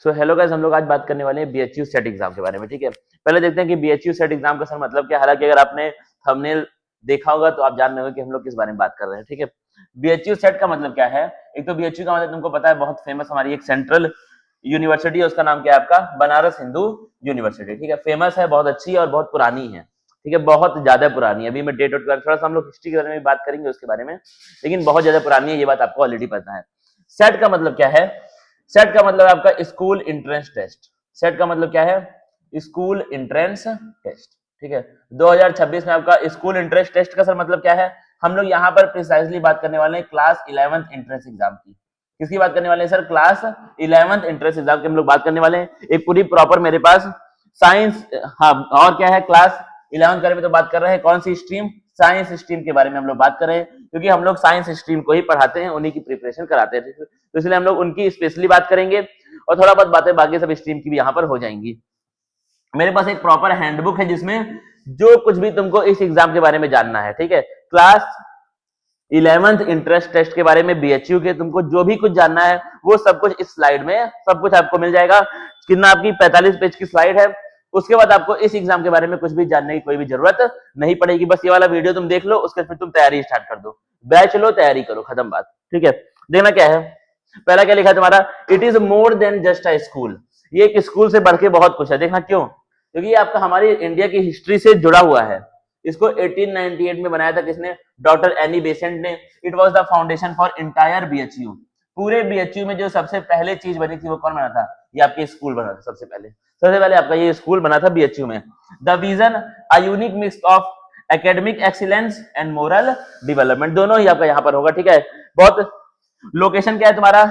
So hello guys, हम लोग आज बात करने वाले हैं बीएचयू सेट एग्जाम के बारे में। ठीक है, पहले देखते हैं कि बीएचयू सेट एग्जाम का सर मतलब क्या है। हालांकि अगर आपने थंबनेल देखा होगा तो आप जान रहे होंगे कि हम लोग किस बारे में बात कर रहे हैं। ठीक है, बीएचयू सेट का मतलब क्या है। एक तो बीएचयू का मतलब तुमको पता है, बहुत फेमस हमारी एक सेंट्रल यूनिवर्सिटी है, उसका नाम क्या है आपका, बनारस हिंदू यूनिवर्सिटी। ठीक है, फेमस है, बहुत अच्छी है और बहुत पुरानी है। ठीक है, बहुत ज्यादा पुरानी है। अभी मैं डेट थोड़ा सा हम लोग हिस्ट्री के बारे में बात करेंगे उसके बारे में, लेकिन बहुत ज्यादा पुरानी है, ये बात आपको ऑलरेडी पता है। सेट का मतलब क्या है। सेट का मतलब आपका स्कूल एंट्रेंस टेस्ट। सेट का मतलब क्या है, स्कूल एंट्रेंस टेस्ट। ठीक है, 2026 में आपका स्कूल एंट्रेंस टेस्ट का सर मतलब क्या है। हम लोग यहाँ पर प्रिसाइजली बात करने वाले हैं क्लास 11th एंट्रेंस एग्जाम की। किसकी बात करने वाले हैं sir, class 11th entrance exam की हम लोग बात करने वाले हैं। एक पूरी प्रॉपर मेरे पास साइंस, हाँ और क्या है, क्लास 11th बारे में तो बात कर रहे हैं, कौन सी स्ट्रीम, साइंस स्ट्रीम के बारे में हम लोग बात कर रहे हैं, क्योंकि हम लोग साइंस स्ट्रीम को ही पढ़ाते हैं, उन्हीं की प्रिपरेशन कराते हैं। तो इसलिए हम लोग उनकी स्पेशली बात करेंगे और थोड़ा बहुत बातें बाकी सब स्ट्रीम की भी यहाँ पर हो जाएंगी। मेरे पास एक प्रॉपर हैंडबुक है जिसमें जो कुछ भी तुमको इस एग्जाम के बारे में जानना है, ठीक है, क्लास 11th इंटरेस्ट टेस्ट के बारे में, बीएचयू के तुमको जो भी कुछ जानना है वो सब कुछ इस स्लाइड में सब कुछ आपको मिल जाएगा। कितना आपकी 45 पेज की स्लाइड है। उसके बाद आपको इस एग्जाम के बारे में कुछ भी जानने की कोई भी जरूरत नहीं पड़ेगी। बस ये वाला वीडियो तुम देख लो, उसके फिर तुम तैयारी स्टार्ट कर दो, बैच लो, तैयारी करो, खत्म बात। ठीक है, देखना क्या है, पहला क्या लिखा है तुम्हारा, it is more than just a school. ये एक स्कूल से बढ़ के बहुत कुछ है। देखना क्यों, क्योंकि ये आपका हमारी इंडिया की हिस्ट्री से जुड़ा हुआ है। इसको 1898 में बनाया था किसने, डॉक्टर एनी बेसेंट ने। It was the foundation for entire BHU. पूरे बीएचयू में जो सबसे पहले चीज बनी थी वो कौन बना था, ये आपके स्कूल बना था। सबसे पहले आपका ये स्कूल बना था बीएचयू में। The vision, a unique mix of academic excellence and moral development, दोनों ही आपका यहाँ पर होगा। ठीक है, बहुत लोकेशन क्या है तुम्हारा,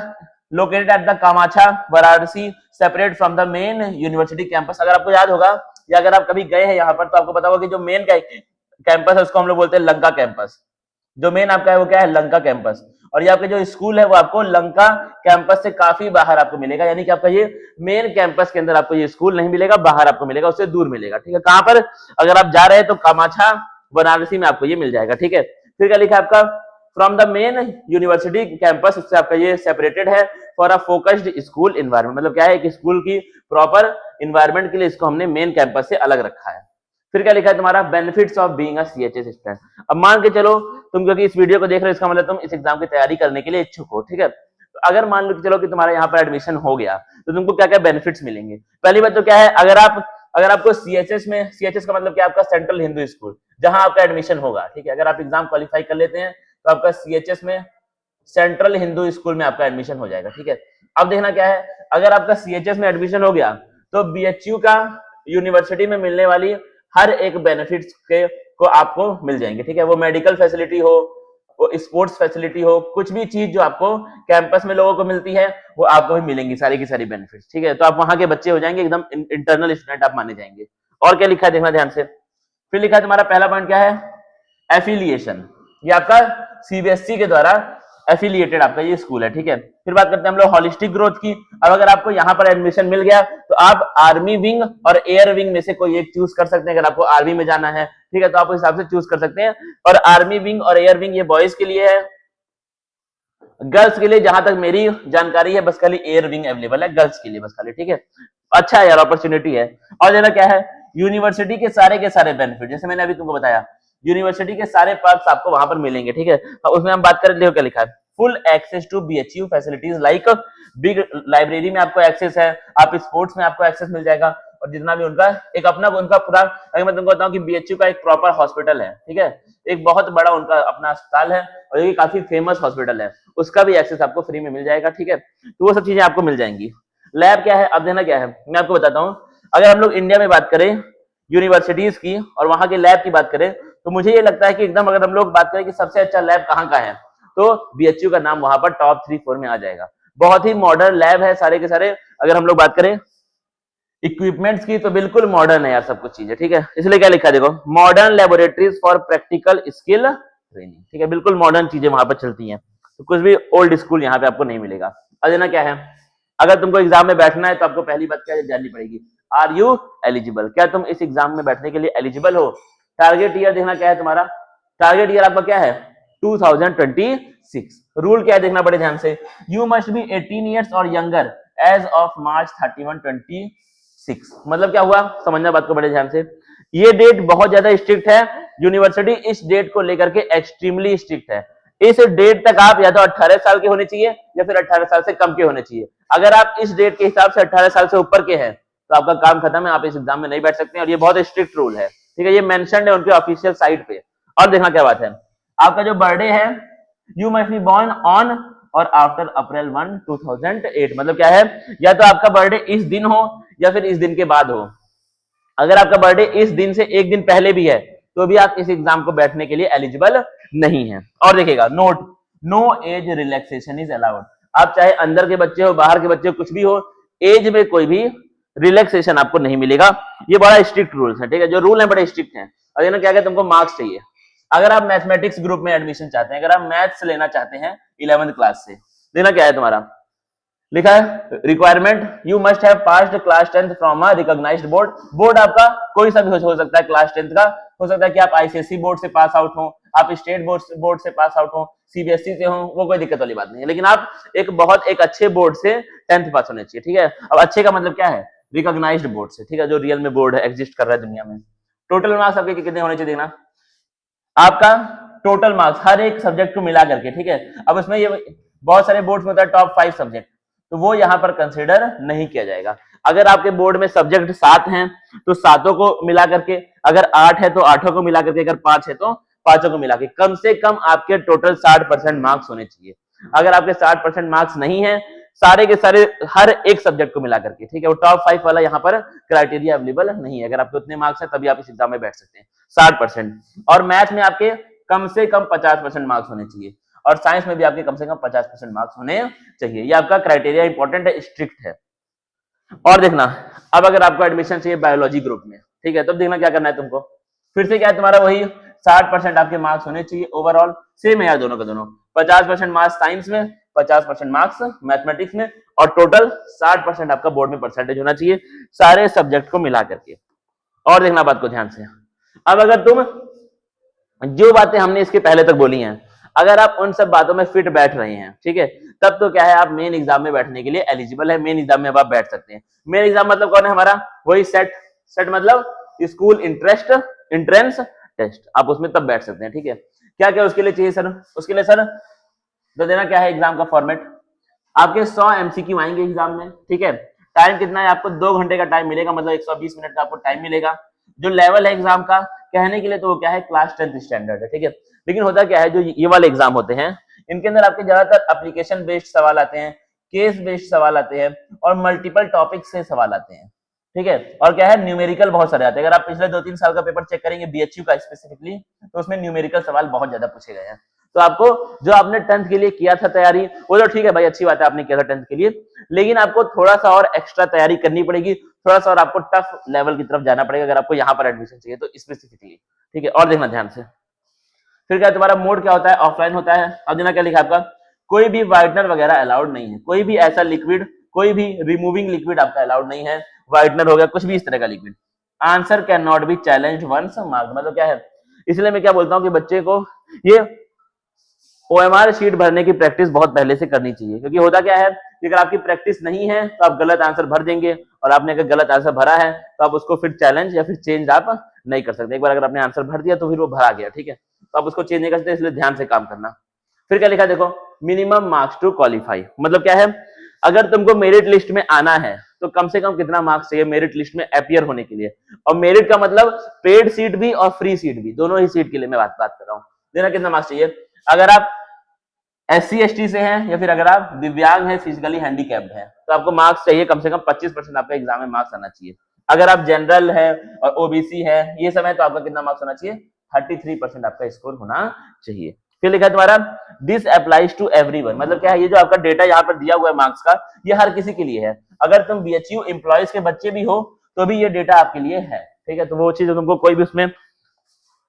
located at the Kamakhya Varanasi, separate from the main university campus. अगर आपको याद होगा या अगर आप कभी गए हैं यहाँ पर तो आपको पता होगा कि जो मेन कैंपस है उसको हम लोग बोलते हैं लंका कैंपस। जो मेन आपका है वो क्या है, लंका कैंपस। और ये आपका जो स्कूल है वो आपको लंका कैंपस से काफी बाहर आपको मिलेगा, यानी कि आपका ये मेन कैंपस के अंदर आपको ये स्कूल नहीं मिलेगा, बाहर आपको मिलेगा, उससे दूर मिलेगा। ठीक है, कहां पर, अगर आप जा रहे हैं तो कामाख्या वाराणसी में आपको ये मिल जाएगा। ठीक है, फिर क्या लिखा है आपका, from the main university campus, उससे आपका ये सेपरेटेड है for a focused school environment. मतलब क्या है, एक स्कूल की प्रॉपर एनवायरमेंट के लिए इसको हमने मेन कैंपस से अलग रखा है। फिर क्या लिखा है तुम्हारा, benefits of being a CHS student. अब मान के चलो तुम क्योंकि इस वीडियो को देख रहे हो, इसका मतलब तुम इस एग्जाम की तैयारी करने के लिए इच्छुक हो। ठीक है, तो अगर मान लो कि चलो कि तुम्हारा यहाँ पर एडमिशन हो गया तो तुमको क्या क्या बेनिफिट्स मिलेंगे। पहली बात तो क्या है, अगर आपको सीएचएस में, सीएचएस का मतलब क्या, आपका सेंट्रल हिंदू स्कूल, जहां आपका एडमिशन होगा। ठीक है, अगर आप एग्जाम क्वालिफाई कर लेते हैं तो आपका सीएचएस में, सेंट्रल हिंदू स्कूल में आपका एडमिशन हो जाएगा। ठीक है, अब देखना क्या है, अगर आपका सीएचएस में एडमिशन हो गया तो बीएचयू का यूनिवर्सिटी में मिलने वाली हर एक बेनिफिट्स के को आपको मिल जाएंगे। ठीक है, वो मेडिकल फैसिलिटी हो, वो स्पोर्ट्स फैसिलिटी हो, कुछ भी चीज जो आपको कैंपस में लोगों को मिलती है वो आपको भी मिलेंगी, सारी की सारी बेनिफिट्स। ठीक है, तो आप वहां के बच्चे हो जाएंगे, एकदम इंटरनल स्टूडेंट आप माने जाएंगे। और क्या लिखा है देखना ध्यान से, फिर लिखा है तुम्हारा पहला पॉइंट क्या है, एफिलिएशन। ये आपका सीबीएसई के द्वारा एफिलिएटेड आपका ये स्कूल है। ठीक है, फिर बात करते हैं हम लोग हॉलिस्टिक ग्रोथ की। अब अगर आपको यहाँ पर एडमिशन मिल गया तो आप आर्मी विंग और एयर विंग में से कोई एक चूज कर सकते हैं। अगर आपको आर्मी में जाना है, ठीक है, तो आप उस हिसाब से चूज कर सकते हैं। और आर्मी विंग और एयर विंग ये बॉयज के लिए है। गर्ल्स के लिए जहां तक मेरी जानकारी है बस खाली एयर विंग अवेलेबल है गर्ल्स के लिए, बस खाली। ठीक है, अच्छा यार, अपॉर्चुनिटी है। और देना क्या है, यूनिवर्सिटी के सारे बेनिफिट, जैसे मैंने अभी तुमको बताया, यूनिवर्सिटी के सारे पर्क्स आपको वहां पर मिलेंगे। ठीक है, तो उसमें हम बात करें, देखो क्या लिखा है, full access to BHU facilities like big library में आपको एक्सेस है, आप स्पोर्ट्स में आपको एक्सेस मिल जाएगा, और जितना भी उनका एक अपना उनका पूरा, अगर मैं तुमको बताऊं कि बीएचयू का एक प्रॉपर हॉस्पिटल है। ठीक है, एक बहुत बड़ा उनका अपना अस्पताल है और ये काफी फेमस हॉस्पिटल है, उसका भी एक्सेस आपको फ्री में मिल जाएगा। ठीक है, तो वो सब चीजें आपको मिल जाएंगी। लैब क्या है, अब देना क्या है, मैं आपको बताता हूँ। अगर हम लोग इंडिया में बात करें यूनिवर्सिटीज की और वहां के लैब की बात करें तो मुझे ये लगता है कि एकदम, अगर हम लोग बात करें कि सबसे अच्छा लैब कहाँ का है तो बीएचयू का नाम वहां पर टॉप 3-4 में आ जाएगा। बहुत ही मॉडर्न लैब है सारे के सारे। अगर हम लोग बात करें इक्विपमेंट्स की तो बिल्कुल मॉडर्न है यार सब कुछ चीजें। ठीक है, इसलिए क्या लिखा है देखो, modern laboratories for practical skill training. ठीक है, बिल्कुल मॉडर्न चीजें वहां पर चलती हैं, तो कुछ भी ओल्ड स्कूल यहाँ पे आपको नहीं मिलेगा। अब देना क्या है, अगर तुमको एग्जाम में बैठना है तो आपको पहली बात क्या जाननी पड़ेगी, आर यू एलिजिबल, क्या तुम इस एग्जाम में बैठने के लिए एलिजिबल हो। टारगेट ईयर देखना क्या है तुम्हारा, टारगेट ईयर आपका क्या है, 2026। रूल क्या है देखना बड़े ध्यान से, यू मस्ट बी 18 ईयर्स और यंगर एज ऑफ मार्च 31, 26। मतलब क्या हुआ, समझना बात को बड़े ध्यान से। ये डेट बहुत ज्यादा स्ट्रिक्ट है, यूनिवर्सिटी इस डेट को लेकर के एक्सट्रीमली स्ट्रिक्ट है। इस डेट तक आप या तो 18 साल के होने चाहिए या फिर 18 साल से कम के होने चाहिए। अगर आप इस डेट के हिसाब से 18 साल से ऊपर के हैं तो आपका काम खत्म है, आप इस एग्जाम में नहीं बैठ सकते हैं, और ये बहुत स्ट्रिक्ट रूल है, ठीक है। ये मेंशन्ड है उनके ऑफिशियल साइट पे। और देखना क्या बात है, आपका जो बर्थडे है, you must be born on और आफ्टर अप्रैल 1, 2008। मतलब क्या है, या तो आपका बर्थडे इस दिन हो या फिर इस दिन के बाद हो। अगर आपका बर्थडे इस दिन से एक दिन पहले भी है तो भी आप इस एग्जाम को बैठने के लिए एलिजिबल नहीं है। और देखिएगा note, no age relaxation is allowed. आप चाहे अंदर के बच्चे हो, बाहर के बच्चे हो, कुछ भी हो, एज में कोई भी रिलैक्सेशन आपको नहीं मिलेगा। ये बड़ा स्ट्रिक्ट रूल्स है, ठीक है। जो रूल है बड़े स्ट्रिक्ट हैं। और ये ना क्या तुमको मार्क्स चाहिए। अगर आप मैथमेटिक्स ग्रुप में एडमिशन चाहते हैं, अगर आप मैथ्स लेना चाहते हैं 11th क्लास से, देना क्या है तुम्हारा, लिखा है requirement, you must have passed class 10th from a recognised board. Board आपका कोई सा भी हो सकता है, क्लास 10th का हो सकता है कि आप आईसीएसई बोर्ड से पास आउट हो, आप स्टेट बोर्ड से पास आउट हो, सीबीएसई से हो, वो कोई दिक्कत वाली बात नहीं है, लेकिन आप एक अच्छे बोर्ड से 10th पास होने चाहिए, ठीक है। अब अच्छे का मतलब क्या है, रिकॉग्नाइज्ड बोर्ड से, ठीक है, जो रियल में बोर्ड है, एग्जिस्ट कर रहा है दुनिया में। टोटल मार्क्स आपके कितने होने चाहिए, देखना आपका टोटल मार्क्स हर एक सब्जेक्ट को मिला करके, ठीक है। अब उसमें ये बहुत सारे बोर्ड्स में होता है टॉप 5 सब्जेक्ट, तो वो यहां पर कंसीडर नहीं किया जाएगा। अगर आपके बोर्ड में सब्जेक्ट 7 हैं तो 7 को मिला करके, अगर 8 है तो 8 को मिला करके, अगर 5 है तो 5 को मिला के, कम से कम आपके टोटल 60% मार्क्स होने चाहिए। अगर आपके 60% मार्क्स नहीं है सारे के सारे हर एक सब्जेक्ट को मिला करके, ठीक है, वो टॉप 5 वाला यहाँ पर क्राइटेरिया अवेलेबल नहीं है। अगर आपके उतने मार्क्स है तभी आप इस एग्जाम में बैठ सकते हैं, 60%। और मैथ में आपके कम से कम 50% मार्क्स होने चाहिए, और साइंस में भी आपके कम से कम 50% मार्क्स होने चाहिए। ये आपका क्राइटेरिया इंपॉर्टेंट है, स्ट्रिक्ट है। और देखना, अब अगर आपको एडमिशन चाहिए बायोलॉजी ग्रुप में, ठीक है, तब देखना क्या करना है तुमको, फिर से क्या है तुम्हारा वही 60% आपके मार्क्स होने चाहिए ओवरऑल, सेम है यार दोनों का दोनों, 50% मार्क्स साइंस में, 50% मार्क्स मैथमेटिक्स में, और टोटल 60% आपका बोर्ड में परसेंटेज होना चाहिए सारे सब्जेक्ट को मिला करके। और देखना बात को ध्यान से, अब अगर तुम जो बातें हमने इसके पहले तक बोली हैं, अगर आप उन सब बातों में फिट बैठ रहे हैं, ठीक है, तब तो क्या है, आप मेन एग्जाम में बैठने के लिए एलिजिबल है, मेन एग्जाम में आप बैठ सकते हैं। मेन एग्जाम मतलब कौन है हमारा, वही सेट, सेट मतलब स्कूल इंट्रेंस टेस्ट, आप उसमें तब बैठ सकते हैं, ठीक है। क्या क्या उसके लिए चाहिए सर, उसके लिए सर तो देना क्या है, एग्जाम का फॉर्मेट, आपके 100 एमसीक्यू आएंगे एग्जाम में, ठीक है। टाइम कितना है, आपको 2 घंटे का टाइम मिलेगा, मतलब 120 मिनट का आपको टाइम मिलेगा। जो लेवल है एग्जाम का, कहने के लिए तो वो क्या है, क्लास 10th स्टैंडर्ड है, ठीक है। लेकिन होता क्या है, जो ये वाले एग्जाम होते हैं इनके अंदर आपके ज्यादातर एप्लीकेशन बेस्ड सवाल आते हैं, केस बेस्ड सवाल आते हैं, और मल्टीपल टॉपिक से सवाल आते हैं, ठीक है। और क्या है, न्यूमेरिकल बहुत सारे आते हैं। अगर आप पिछले 2-3 साल का पेपर चेक करेंगे बीएचयू का स्पेसिफिकली, तो उसमें न्यूमेरिकल सवाल बहुत ज्यादा पूछे गए हैं। तो आपको जो आपने 10th के लिए किया था तैयारी, वो तो ठीक है भाई, अच्छी बात है आपने किया था 10th के लिए, लेकिन आपको थोड़ा सा और एक्स्ट्रा तैयारी करनी पड़ेगी, थोड़ा सा और आपको टफ लेवल की तरफ जाना पड़ेगा अगर आपको यहाँ पर एडमिशन चाहिए तो स्पेसिफिकली, ठीक है। और देखना ध्यान से, फिर क्या तुम्हारा मोड क्या होता है, ऑफलाइन होता है। अब देखना क्या लिखा आपका, कोई भी वाइटनर वगैरह अलाउड नहीं है, कोई भी ऐसा लिक्विड, कोई भी रिमूविंग लिक्विड आपका अलाउड नहीं है, वाइटनर हो गया, कुछ भी इस तरह का liquid. Answer can not be challenged once marked, मतलब क्या है, इसलिए मैं क्या बोलता हूँ कि बच्चे को ये ओएमआर शीट भरने की प्रैक्टिस बहुत पहले से करनी चाहिए, क्योंकि होता क्या है कि अगर आपकी प्रैक्टिस नहीं है तो आप गलत आंसर भर देंगे, और आपने अगर गलत आंसर भरा है तो आप उसको फिर चैलेंज या फिर चेंज आप नहीं कर सकते। एक बार अगर आपने आंसर भर दिया तो फिर वो भरा गया, ठीक है, तो आप उसको चेंज नहीं कर सकते, इसलिए ध्यान से काम करना। फिर क्या लिखा देखो, मिनिमम मार्क्स टू क्वालिफाई, मतलब क्या है, अगर तुमको मेरिट लिस्ट में आना है तो कम से कम कितना मार्क्स चाहिए मेरिट लिस्ट में अपियर होने के लिए। और मेरिट का मतलब पेड सीट भी और फ्री सीट भी, दोनों ही सीट के लिए मैं बात कर रहा हूँ। देना कितना मार्क्स चाहिए, अगर आप SC/ST से हैं या फिर अगर आप दिव्यांग हैं, फिजिकली हैंडीकैप्ड हैं, तो आपको मार्क्स चाहिए कम से कम 25% आपका एग्जाम में मार्क्स आना चाहिए। अगर आप जनरल है और ओबीसी है, ये सब है, तो आपका कितना मार्क्स होना चाहिए, 33% आपका स्कोर होना चाहिए। फिर लिखा है तुम्हारा दिस अप्लाइज टू एवरीवन, मतलब क्या है, ये जो आपका डेटा यहाँ पर दिया हुआ है मार्क्स का, ये हर किसी के लिए है। अगर तुम बीएचयू एम्प्लॉयज के बच्चे भी हो तो भी ये डेटा आपके लिए है, ठीक है। तो वो चीज तुमको कोई भी उसमें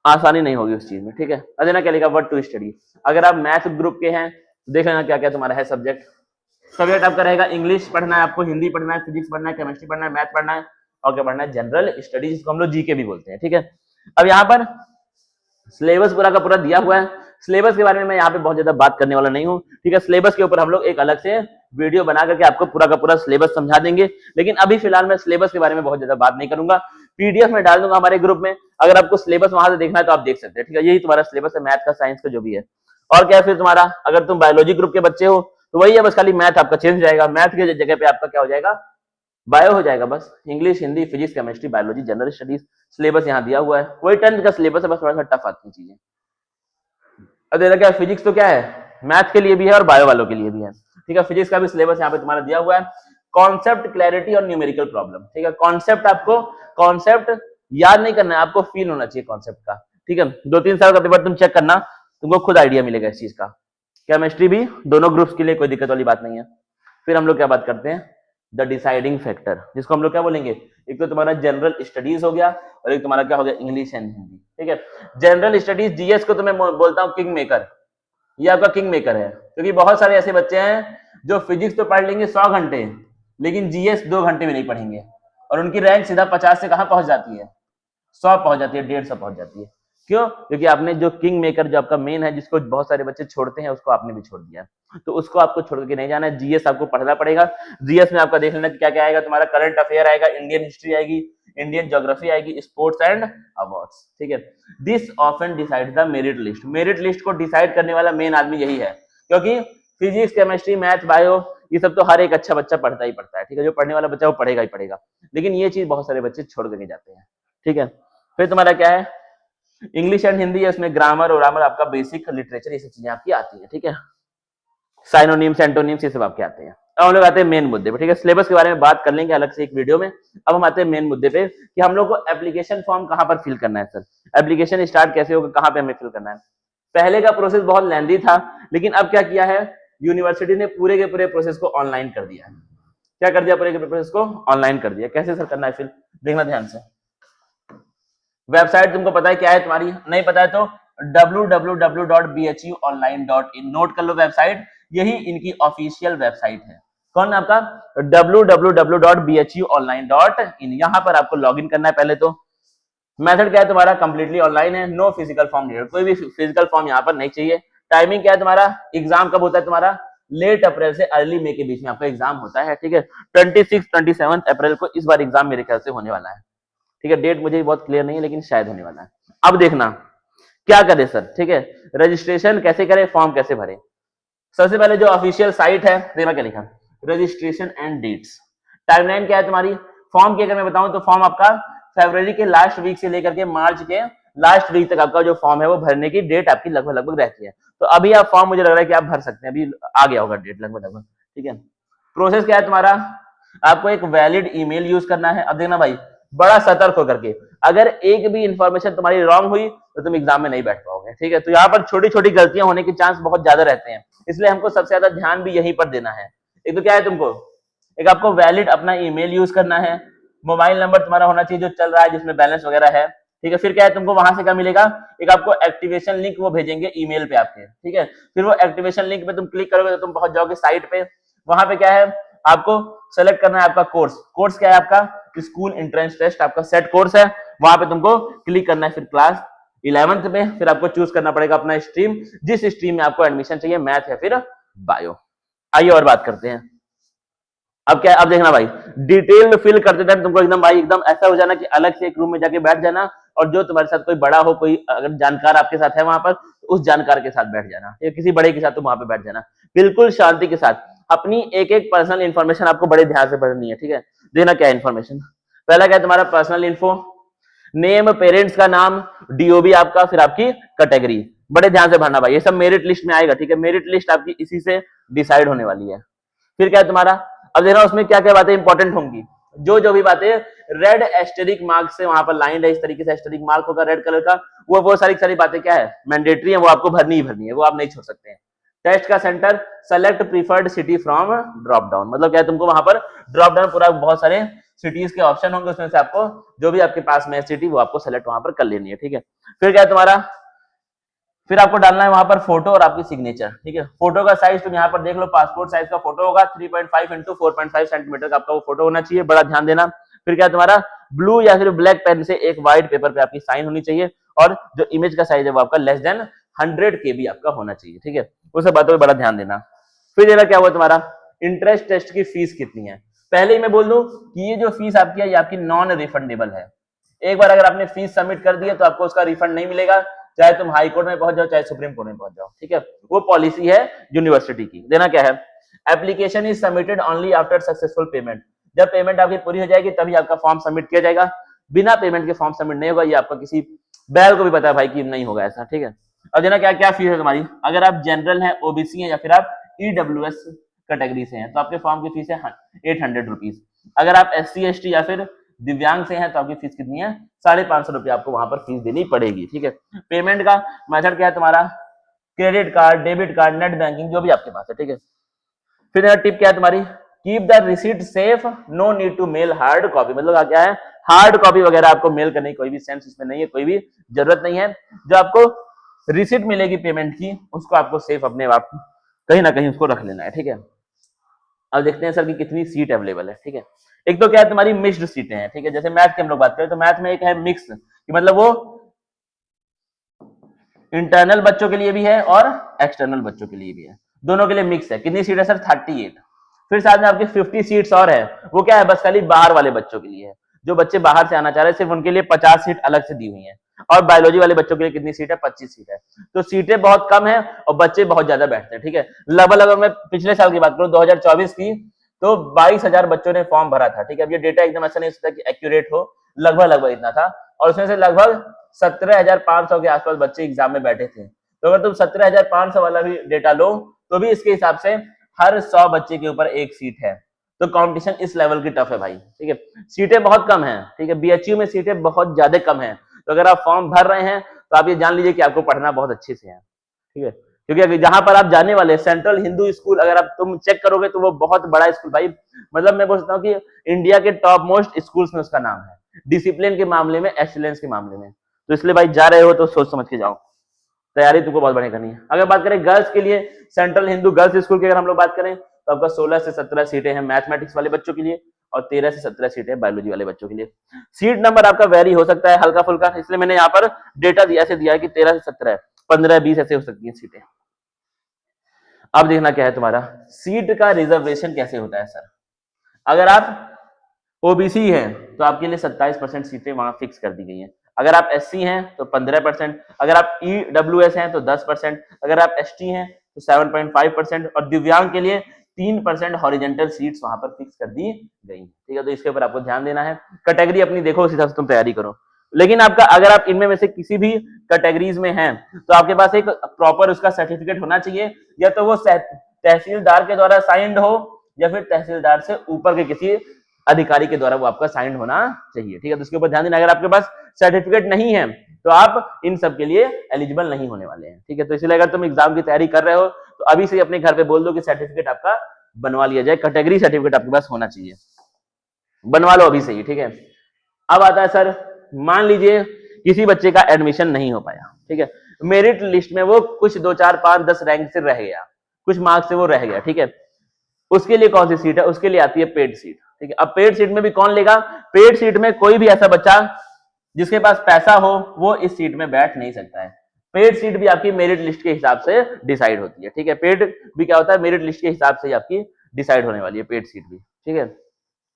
आसानी नहीं होगी उस चीज में, ठीक है। अरे ना क्या लिखा, व्हाट टू स्टडी, अगर आप मैथ ग्रुप के हैं देख लेना क्या क्या तुम्हारा है सब्जेक्ट आपका रहेगा, इंग्लिश पढ़ना है आपको, हिंदी पढ़ना है, फिजिक्स पढ़ना है, केमिस्ट्री पढ़ना है, मैथ पढ़ना है, और क्या पढ़ना है, जनरल स्टडीज, जिसको हम लोग जीके भी बोलते हैं, ठीक है। अब यहाँ पर सिलेबस पूरा का पूरा दिया हुआ है, सिलेबस के बारे में मैं यहाँ पे बहुत ज्यादा बात करने वाला नहीं हूँ, ठीक है। सिलेबस के ऊपर हम लोग एक अलग से वीडियो बना करके आपको पूरा का पूरा सिलेबस समझा देंगे, लेकिन अभी फिलहाल मैं सिलेबस के बारे में बहुत ज्यादा बात नहीं करूंगा। पीडीएफ में डाल दूंगा हमारे ग्रुप में, अगर आपको सिलेबस वहां से देखना है तो आप देख सकते हैं, ठीक है। यही तुम्हारा सिलेबस है मैथ का, साइंस का जो भी है। और क्या है फिर तुम्हारा, अगर तुम बायोलॉजी ग्रुप के बच्चे हो तो वही है, बस खाली मैथ आपका चेंज हो जाएगा, मैथ की जगह पे आपका क्या हो जाएगा, बायो हो जाएगा। बस English, Hindi, physics, chemistry, biology, general studies syllabus यहाँ दिया हुआ है, वही 10th का सिलेबस है, बस थोड़ा सा टफ आती है चीजें। अब देखा क्या, फिजिक्स तो क्या है, मैथ के लिए भी है और बायो वालों के लिए भी है, ठीक है। फिजिक्स का भी सिलेबस यहाँ पे तुम्हारा दिया हुआ है, कॉन्सेप्ट, क्लैरिटी और न्यूमेरिकल प्रॉब्लम, ठीक है। कॉन्सेप्ट आपको, कॉन्सेप्ट याद नहीं करना है, आपको फील होना चाहिए कॉन्सेप्ट का, ठीक है। 2-3 साल का पेपर तुम चेक करना, तुमको खुद आइडिया मिलेगा इस चीज का। केमिस्ट्री भी दोनों ग्रुप्स के लिए कोई दिक्कत वाली बात नहीं है। फिर हम लोग क्या बात करते हैं, द डिसाइडिंग फैक्टर, जिसको हम लोग क्या बोलेंगे, एक तो तुम्हारा जनरल स्टडीज हो गया और एक तुम्हारा क्या हो गया, इंग्लिश एंड हिंदी, ठीक है। जनरल स्टडीज जीएस को तो मैं बोलता हूँ किंग मेकर, ये आपका किंग मेकर है, क्योंकि बहुत सारे ऐसे बच्चे हैं जो फिजिक्स तो पढ़ लेंगे 100 घंटे, लेकिन जीएस 2 घंटे में नहीं पढ़ेंगे, और उनकी रैंक सीधा 50 से कहां पहुंच जाती है, 100 पहुंच जाती है, 150 पहुंच जाती है। क्यों? क्योंकि आपने जो किंग मेकर, जो आपका मेन है, जिसको बहुत सारे बच्चे छोड़ते हैं, उसको आपने भी छोड़ दिया, तो उसको आपको छोड़ के नहीं जाना है। जीएस आपको पढ़ना पड़ेगा। जीएस में आपका देख लेना क्या क्या आएगा, तुम्हारा करंट अफेयर आएगा, इंडियन हिस्ट्री आएगी, इंडियन ज्योग्राफी आएगी, स्पोर्ट्स एंड अवार्ड्स, ठीक है। This often decide the merit list, merit list को डिसाइड करने वाला मेन आदमी यही है, क्योंकि फिजिक्स, केमिस्ट्री, मैथ, बायो, ये सब तो हर एक अच्छा बच्चा पढ़ता ही पढ़ता है, ठीक है। जो पढ़ने वाला बच्चा वो पढ़ेगा ही पढ़ेगा, लेकिन ये चीज बहुत सारे बच्चे छोड़ करके जाते हैं, ठीक है। फिर तुम्हारा क्या है, इंग्लिश एंड हिंदी है, उसमें ग्रामर और ग्रामर आपका बेसिक लिटरेचर, ये सब चीजें आपकी आती है, ठीक है। साइनोनिम्स, एंटोनिम्स, ये सब आपके आते हैं। अब हम लोग आते हैं मेन मुद्दे पे, ठीक है। सिलेबस के बारे में बात कर लेंगे अलग से एक वीडियो में। अब हम आते हैं मेन मुद्दे पे कि हम लोग को एप्लीकेशन फॉर्म कहां पर फिल करना है सर, एप्लीकेशन स्टार्ट कैसे होगा, कहां पे हमें फिल करना है। पहले का प्रोसेस बहुत लेंदी था, लेकिन अब क्या किया है, यूनिवर्सिटी ने पूरे के पूरे प्रोसेस को ऑनलाइन कर दिया है। क्या कर दिया, पूरे के पूरे प्रोसेस को ऑनलाइन कर दिया। कैसे सर करना है, फिर देखना ध्यान से। वेबसाइट तुमको पता है क्या है तुम्हारी, नहीं पता है तो www.bhuonline.in नोट कर लो वेबसाइट, यही इनकी ऑफिशियल वेबसाइट है। कौन आपका, www.bhuonline.in, यहां पर आपको लॉगिन करना है। पहले तो मेथड क्या है तुम्हारा, कंप्लीटली ऑनलाइन है, नो फिजिकल फॉर्म नीडेड, कोई भी फिजिकल फॉर्म यहां पर नहीं चाहिए। टाइमिंग क्या है तुम्हारा, एग्जाम कब होता है तुम्हारा, लेट अप्रैल से अर्ली मई के बीच में आपका एग्जाम होता है, ठीक है। 26-27 अप्रैल को इस बार एग्जाम मेरे ख्याल से होने वाला है, ठीक है। डेट मुझे बहुत क्लियर नहीं है, लेकिन शायद होने वाला है। अब देखना क्या करे सर, ठीक है। रजिस्ट्रेशन कैसे करें, फॉर्म कैसे भरे। सबसे पहले जो ऑफिशियल साइट है, देखना क्या लिखा, रजिस्ट्रेशन एंड डेट्स। टाइमलाइन क्या है तुम्हारी, फॉर्म की अगर मैं बताऊं तो फॉर्म आपका फरवरी के लास्ट वीक से लेकर के मार्च के लास्ट वीक तक आपका जो फॉर्म है वो भरने की डेट आपकी लगभग लगभग रहती है। तो अभी आप फॉर्म, मुझे लग रहा है कि आप भर सकते हैं, अभी आ गया होगा डेट लगभग लगभग, ठीक है। प्रोसेस क्या है तुम्हारा, आपको एक वैलिड ईमेल यूज करना है। अब देखना भाई, बड़ा सतर्क होकर के, अगर एक भी इंफॉर्मेशन तुम्हारी रॉन्ग हुई तो तुम एग्जाम में नहीं बैठ पाओगे, ठीक है। तो यहाँ पर छोटी छोटी गलतियां होने के चांस बहुत ज्यादा रहते हैं, इसलिए हमको सबसे ज्यादा ध्यान भी यहीं पर देना है। एक तो क्या है तुमको, एक आपको वैलिड अपना ईमेल यूज करना है, मोबाइल नंबर तुम्हारा होना चाहिए जो चल रहा है, जिसमें बैलेंस वगैरह है, ठीक है। फिर क्या है तुमको वहां से क्या मिलेगा, एक आपको एक्टिवेशन लिंक वो भेजेंगे ईमेल पे आपके, ठीक है। फिर वो एक्टिवेशन लिंक पे तुम क्लिक करोगे तो तुम पहुंच जाओगे साइट पे। वहां पे क्या है, आपको सेलेक्ट करना है आपका कोर्स। कोर्स क्या है आपका, स्कूल एंट्रेंस टेस्ट आपका सेट कोर्स है, वहां पे तुमको क्लिक करना है। फिर क्लास 11th में फिर आपको चूज करना पड़ेगा अपना स्ट्रीम, जिस स्ट्रीम में आपको एडमिशन चाहिए, मैथ या फिर बायो। आइए और बात करते हैं। अब क्या है, अब देखना भाई, डिटेल में फिल करते टाइम तुमको एकदम भाई एकदम ऐसा हो जाना कि अलग से एक रूम में जाके बैठ जाना, और जो तुम्हारे साथ कोई बड़ा हो, कोई अगर जानकार आपके साथ है वहां पर, तो उस जानकार के साथ बैठ जाना, या किसी बड़े के साथ तुम वहां पे बैठ जाना, बिल्कुल शांति के साथ। अपनी एक एक पर्सनल इंफॉर्मेशन आपको बड़े ध्यान से पढ़नी है, ठीक है। देना क्या इन्फॉर्मेशन, पहला क्या है तुम्हारा पर्सनल इन्फो, नेम, पेरेंट्स का नाम, डीओबी आपका, फिर आपकी कैटेगरी, बड़े ध्यान से भरना भाई, ये सब मेरिट लिस्ट में आएगा, ठीक है। मेरिट लिस्ट आपकी इसी से डिसाइड होने वाली है। फिर क्या है तुम्हारा, अब देखना उसमें क्या क्या बातें इंपॉर्टेंट होंगी, जो जो भी बातें रेड एस्टेरिक मार्क से वहां पर लाइन है, इस तरीके से एस्टेरिक मार्क होगा रेड कलर का, वो सारी बातें क्या है, मैंडेटरी है, वो आपको भरनी ही भरनी है, वो आप नहीं छोड़ सकते हैं। टेस्ट का centre, select preferred city from drop down, मतलब क्या है, तुमको वहां पर ड्रॉप डाउन पूरा बहुत सारे सिटीज के ऑप्शन होंगे, उसमें से आपको जो भी आपके पास में सिटी वो आपको सेलेक्ट वहां पर कर लेनी है, ठीक है। फिर क्या है तुम्हारा, फिर आपको डालना है वहां पर फोटो और आपकी सिग्नेचर, ठीक है। फोटो का साइज तुम यहाँ पर देख लो, पासपोर्ट साइज का फोटो होगा, 3.5 इंटू 4.5 सेंटीमीटर का आपका वो फोटो होना चाहिए, बड़ा ध्यान देना। फिर क्या है तुम्हारा, ब्लू या फिर ब्लैक पेन से एक व्हाइट पेपर पे आपकी साइन होनी चाहिए, और जो इमेज का साइज है वो आपका लेस देन 100 KB आपका होना चाहिए, ठीक है। उस सब बातों पे बड़ा ध्यान देना। फिर देना क्या हुआ तुम्हारा, इंटरेस्ट टेस्ट की फीस कितनी है। पहले ही मैं बोल दूं कि ये जो फीस आपकी है ये आपकी नॉन रिफंडेबल है। एक बार अगर आपने फीस सबमिट कर दी है तो आपको उसका रिफंड नहीं मिलेगा, चाहे तुम हाई कोर्ट में पहुंच जाओ चाहे सुप्रीम कोर्ट में पहुंच जाओ, ठीक है। वो पॉलिसी है यूनिवर्सिटी की। देना क्या है, application is submitted only after successful payment. जब पेमेंट आपकी पूरी हो जाएगी तभी आपका फॉर्म सबमिट किया जाएगा, बिना पेमेंट के फॉर्म सबमिट नहीं होगा। ये आपका किसी बैल को भी पता है भाई कि नहीं होगा ऐसा, ठीक है। अब देना क्या क्या फीस है तुम्हारी, अगर आप जनरल है, ओबीसी है या फिर आप ईडब्ल्यूएस कैटेगरी से हैं तो आपके फॉर्म की फीस है 800 रुपीज। अगर आप SC ST या फिर दिव्यांग से हैं तो आपकी फीस कितनी है, 550 रुपये आपको वहां पर फीस देनी पड़ेगी, ठीक है। पेमेंट का मेथड क्या है तुम्हारा, credit card, debit card, net banking, जो भी आपके पास है, ठीक है। फिर टिप क्या है तुम्हारी, keep the receipt safe, no need to mail hard copy. मतलब क्या है, हार्ड कॉपी वगैरह आपको मेल करने की कोई भी सेंस इसमें नहीं है, कोई भी जरूरत नहीं है। जो आपको रिसीट मिलेगी पेमेंट की उसको आपको सेफ अपने आप कहीं ना कहीं उसको रख लेना है, ठीक है। अब देखते हैं सर कि कितनी सीट अवेलेबल है, ठीक है। एक तो क्या है तुम्हारी मिक्स्ड सीटें हैं, ठीक है। जैसे मैथ की हम लोग बात करें तो मैथ में एक है मिक्स, मतलब वो इंटरनल बच्चों के लिए भी है और एक्सटर्नल बच्चों के लिए भी है, दोनों के लिए मिक्स है। कितनी सीट है सर, 38। फिर साथ में आपकी 50 सीट्स और है, वो क्या है, बस खाली बाहर वाले बच्चों के लिए है। जो बच्चे बाहर से आना चाह रहे हैं सिर्फ उनके लिए 50 सीट अलग से दी हुई है। और बायोलॉजी वाले बच्चों के लिए कितनी सीट है, 25 सीट है। तो सीटें बहुत कम है और बच्चे बहुत ज्यादा बैठते हैं, ठीक है। लगभग अगर मैं पिछले साल की बात करूं 2024 की, तो 22,000 बच्चों ने फॉर्म भरा था, ठीक है। अब ये डेटा एकदम ऐसा नहीं सकता कि एक्यूरेट हो, लगभग लगभग इतना था। और उसमें से लगभग 17,500 के आसपास बच्चे एग्जाम में बैठे थे। तो अगर तुम 17,500 वाला भी डेटा लो तो भी इसके हिसाब से हर 100 बच्चे के ऊपर एक सीट है। तो कंपटीशन इस लेवल की टफ है भाई, ठीक है। सीटें बहुत कम है, ठीक है। बीएचयू में सीटें बहुत ज्यादा कम है। तो अगर आप फॉर्म भर रहे हैं तो आप ये जान लीजिए कि आपको पढ़ना बहुत अच्छे से है, ठीक है। क्योंकि अगर जहां पर आप जाने वाले सेंट्रल हिंदू स्कूल, अगर आप तुम चेक करोगे तो वो बहुत बड़ा स्कूल भाई, मतलब मैं बोलता हूँ कि इंडिया के टॉप मोस्ट स्कूल्स में उसका नाम है, डिसिप्लिन के मामले में, एक्सीलेंस के मामले में। तो इसलिए भाई जा रहे हो तो सोच समझ के जाओ, तैयारी तुमको बहुत बढ़िया करनी है। अगर बात करें गर्ल्स के लिए, सेंट्रल हिंदू गर्ल्स स्कूल की अगर हम लोग बात करें तो आपका 16 से 17 सीटें हैं मैथमेटिक्स वाले बच्चों के लिए और 13 से 17 सीटें बायोलॉजी वाले बच्चों के लिए। सीट नंबर आपका वेरी हो सकता है हल्का फुल्का, इसलिए मैंने यहाँ पर डेटा दिया से दिया है कि 13 से 17, 15-20 ऐसे हो सकती है सीटें। अब देखना क्या है तुम्हारा, सीट का रिजर्वेशन कैसे होता है सर। अगर आप ओबीसी हैं तो आपके लिए 27% सीटें वहां फिक्स कर दी गई हैं। अगर आप एससी हैं तो 15%, अगर आप ईडब्ल्यूएस हैं तो 10%, अगर आप एसटी हैं तो 7.5% और दिव्यांग के लिए 3% हॉरिजेंटल सीट्स वहां पर फिक्स कर दी गई, ठीक है। तो इसके ऊपर आपको ध्यान देना है, कैटेगरी अपनी देखो, उस हिसाब से तुम तैयारी करो। लेकिन आपका अगर आप इनमें में से किसी भी कैटेगरीज में हैं तो आपके पास एक प्रॉपर उसका सर्टिफिकेट होना चाहिए, या तो वो तहसीलदार के द्वारा साइंड हो या फिर तहसीलदार से ऊपर के किसी अधिकारी के द्वारा वो आपका साइन होना चाहिए, ठीक है। तो उसके ऊपर ध्यान देना, अगर आपके पास सर्टिफिकेट नहीं है तो आप इन सब के लिए एलिजिबल नहीं होने वाले हैं, ठीक है। तो इसलिए अगर तुम एग्जाम की तैयारी कर रहे हो तो अभी से अपने घर पे बोल दो कि सर्टिफिकेट आपका बनवा लिया जाए, कैटेगरी सर्टिफिकेट आपके पास होना चाहिए, बनवा लो अभी से ही, ठीक है। अब आता है सर, मान लीजिए किसी बच्चे का एडमिशन नहीं हो पाया, ठीक है। मेरिट लिस्ट में वो कुछ 2, 4, 5, 10 रैंक से रह गया, कुछ मार्क्स से वो रह गया, ठीक है। उसके लिए कौन सी सीट है, उसके लिए आती है पेड सीट, ठीक है। अब पेड सीट में भी कौन लेगा, पेड सीट में कोई भी ऐसा बच्चा जिसके पास पैसा हो वो इस सीट में बैठ नहीं सकता है। पेड सीट भी आपकी मेरिट लिस्ट के हिसाब से डिसाइड होती है, ठीक है। पेड भी क्या होता है, मेरिट लिस्ट के हिसाब से आपकी डिसाइड होने वाली है पेड सीट भी, ठीक है।